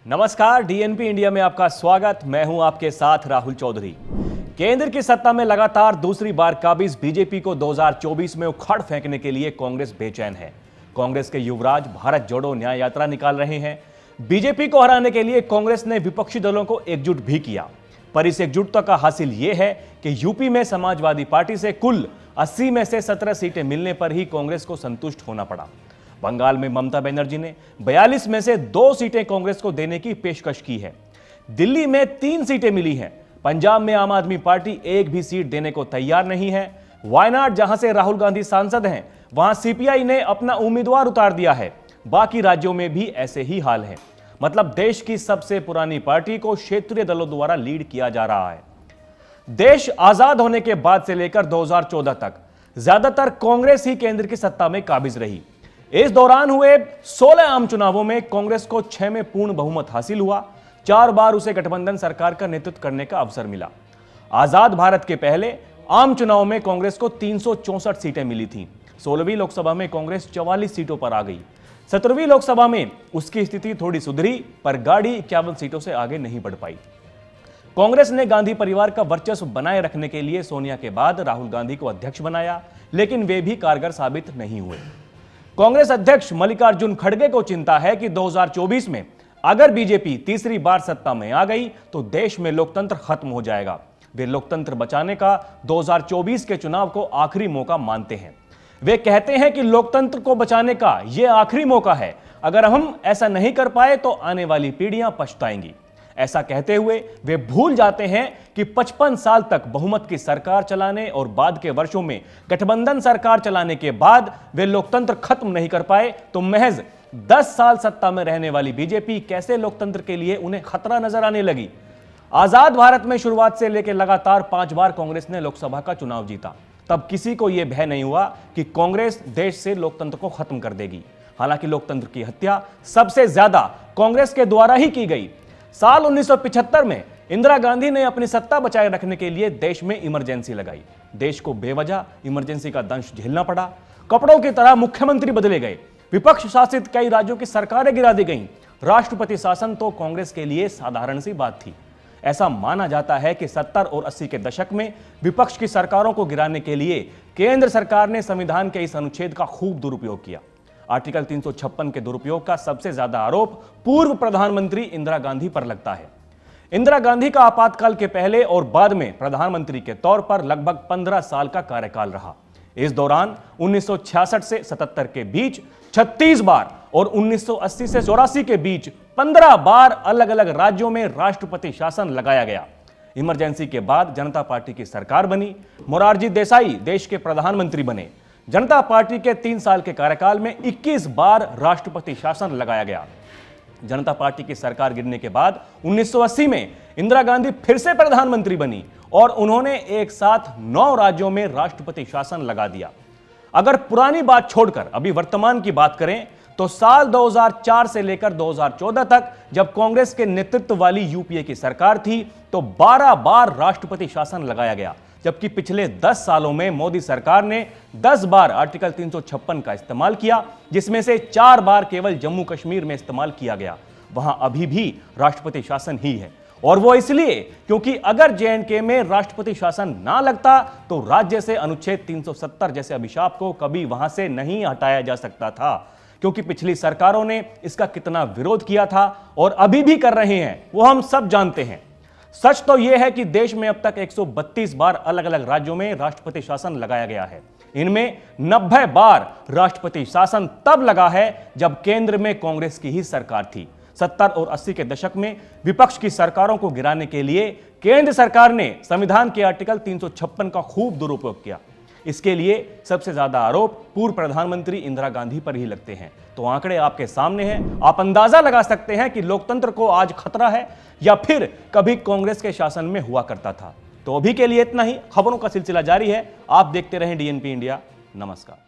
नमस्कार, DNP India में आपका स्वागत। मैं हूं आपके साथ राहुल चौधरी। केंद्र की सत्ता में लगातार दूसरी बार काबिज बीजेपी को 2024 में उखाड़ फेंकने के लिए कांग्रेस बेचैन है। कांग्रेस के युवराज भारत जोड़ो न्याय यात्रा निकाल रहे हैं। बीजेपी को हराने के लिए कांग्रेस ने विपक्षी दलों को एकजुट भी किया, पर इस एकजुटता का हासिल यह है कि यूपी में समाजवादी पार्टी से कुल 80 में से 17 सीटें मिलने पर ही कांग्रेस को संतुष्ट होना पड़ा। बंगाल में ममता बनर्जी ने 42 में से 2 सीटें कांग्रेस को देने की पेशकश की है। दिल्ली में 3 सीटें मिली हैं। पंजाब में आम आदमी पार्टी एक भी सीट देने को तैयार नहीं है। वायनाड, जहां से राहुल गांधी सांसद हैं, वहां सीपीआई ने अपना उम्मीदवार उतार दिया है। बाकी राज्यों में भी ऐसे ही हाल है। मतलब देश की सबसे पुरानी पार्टी को क्षेत्रीय दलों द्वारा लीड किया जा रहा है। देश आजाद होने के बाद से लेकर 2014 तक ज्यादातर कांग्रेस ही केंद्र की सत्ता में काबिज रही। इस दौरान हुए 16 आम चुनावों में कांग्रेस को 6 में पूर्ण बहुमत हासिल हुआ। 4 बार उसे गठबंधन सरकार का नेतृत्व करने का अवसर मिला। आजाद भारत के पहले आम चुनाव में कांग्रेस को 364 सीटें मिली थीं। 16वीं लोकसभा में कांग्रेस 44 सीटों पर आ गई। 17वीं लोकसभा में उसकी स्थिति थोड़ी सुधरी, पर गाड़ी 51 सीटों से आगे नहीं बढ़ पाई। कांग्रेस ने गांधी परिवार का वर्चस्व बनाए रखने के लिए सोनिया के बाद राहुल गांधी को अध्यक्ष बनाया, लेकिन वे भी कारगर साबित नहीं हुए। कांग्रेस अध्यक्ष मल्लिकार्जुन खड़गे को चिंता है कि 2024 में अगर बीजेपी तीसरी बार सत्ता में आ गई तो देश में लोकतंत्र खत्म हो जाएगा। वे लोकतंत्र बचाने का 2024 के चुनाव को आखिरी मौका मानते हैं। वे कहते हैं कि लोकतंत्र को बचाने का यह आखिरी मौका है। अगर हम ऐसा नहीं कर पाए तो आने वाली पीढ़ियां पछताएंगी। ऐसा कहते हुए वे भूल जाते हैं कि 55 साल तक बहुमत की सरकार चलाने और बाद के वर्षों में गठबंधन सरकार चलाने के बाद वे लोकतंत्र खत्म नहीं कर पाए तो महज 10 साल सत्ता में रहने वाली बीजेपी कैसे लोकतंत्र के लिए उन्हें खतरा नजर आने लगी। आजाद भारत में शुरुआत से लेकर लगातार 5 बार कांग्रेस ने लोकसभा का चुनाव जीता। तब किसी को यह भय नहीं हुआ कि कांग्रेस देश से लोकतंत्र को खत्म कर देगी। हालांकि लोकतंत्र की हत्या सबसे ज्यादा कांग्रेस के द्वारा ही की गई। साल 1975 में इंदिरा गांधी ने अपनी सत्ता बचाए रखने के लिए देश में इमरजेंसी लगाई। देश को बेवजह इमरजेंसी का दंश झेलना पड़ा। कपड़ों की तरह मुख्यमंत्री बदले गए। विपक्ष शासित कई राज्यों की सरकारें गिरा दी गईं। राष्ट्रपति शासन तो कांग्रेस के लिए साधारण सी बात थी। ऐसा माना जाता है कि 70 और 80 के दशक में विपक्ष की सरकारों को गिराने के लिए केंद्र सरकार ने संविधान के इस अनुच्छेद का खूब दुरुपयोग किया। आर्टिकल 356 के दुरुपयोग का सबसे ज्यादा आरोप पूर्व प्रधानमंत्री इंदिरा गांधी पर लगता है। इंदिरा गांधी का आपातकाल के पहले और बाद में प्रधानमंत्री के तौर पर लगभग 15 साल का कार्यकाल रहा। इस दौरान 1966 से 77 के बीच 36 बार और 1980 से 84 के बीच 15 बार अलग अलग राज्यों में राष्ट्रपति शासन लगाया गया। इमरजेंसी के बाद जनता पार्टी की सरकार बनी। मोरारजी देसाई देश के प्रधानमंत्री बने। जनता पार्टी के 3 साल के कार्यकाल में 21 बार राष्ट्रपति शासन लगाया गया। जनता पार्टी की सरकार गिरने के बाद 1980 में इंदिरा गांधी फिर से प्रधानमंत्री बनी और उन्होंने एक साथ 9 राज्यों में राष्ट्रपति शासन लगा दिया। अगर पुरानी बात छोड़कर अभी वर्तमान की बात करें तो साल 2004 से लेकर 2014 तक जब कांग्रेस के नेतृत्व वाली यूपीए की सरकार थी तो 12 बार राष्ट्रपति शासन लगाया गया, जबकि पिछले 10 सालों में मोदी सरकार ने 10 बार आर्टिकल 356 का इस्तेमाल किया, जिसमें से 4 बार केवल जम्मू कश्मीर में इस्तेमाल किया गया। वहां अभी भी राष्ट्रपति शासन ही है, और वो इसलिए क्योंकि अगर जेएंडके में राष्ट्रपति शासन ना लगता तो राज्य से अनुच्छेद 370 जैसे अभिशाप को कभी वहां से नहीं हटाया जा सकता था। क्योंकि पिछली सरकारों ने इसका कितना विरोध किया था और अभी भी कर रहे हैं, वो हम सब जानते हैं। सच तो यह है कि देश में अब तक 132 बार अलग अलग राज्यों में राष्ट्रपति शासन लगाया गया है। इनमें 90 बार राष्ट्रपति शासन तब लगा है जब केंद्र में कांग्रेस की ही सरकार थी। 70 और 80 के दशक में विपक्ष की सरकारों को गिराने के लिए केंद्र सरकार ने संविधान के आर्टिकल 356 का खूब दुरुपयोग किया। इसके लिए सबसे ज्यादा आरोप पूर्व प्रधानमंत्री इंदिरा गांधी पर ही लगते हैं। तो आंकड़े आपके सामने हैं। आप अंदाजा लगा सकते हैं कि लोकतंत्र को आज खतरा है या फिर कभी कांग्रेस के शासन में हुआ करता था। तो अभी के लिए इतना ही। खबरों का सिलसिला जारी है। आप देखते रहें डीएनपी इंडिया। नमस्कार।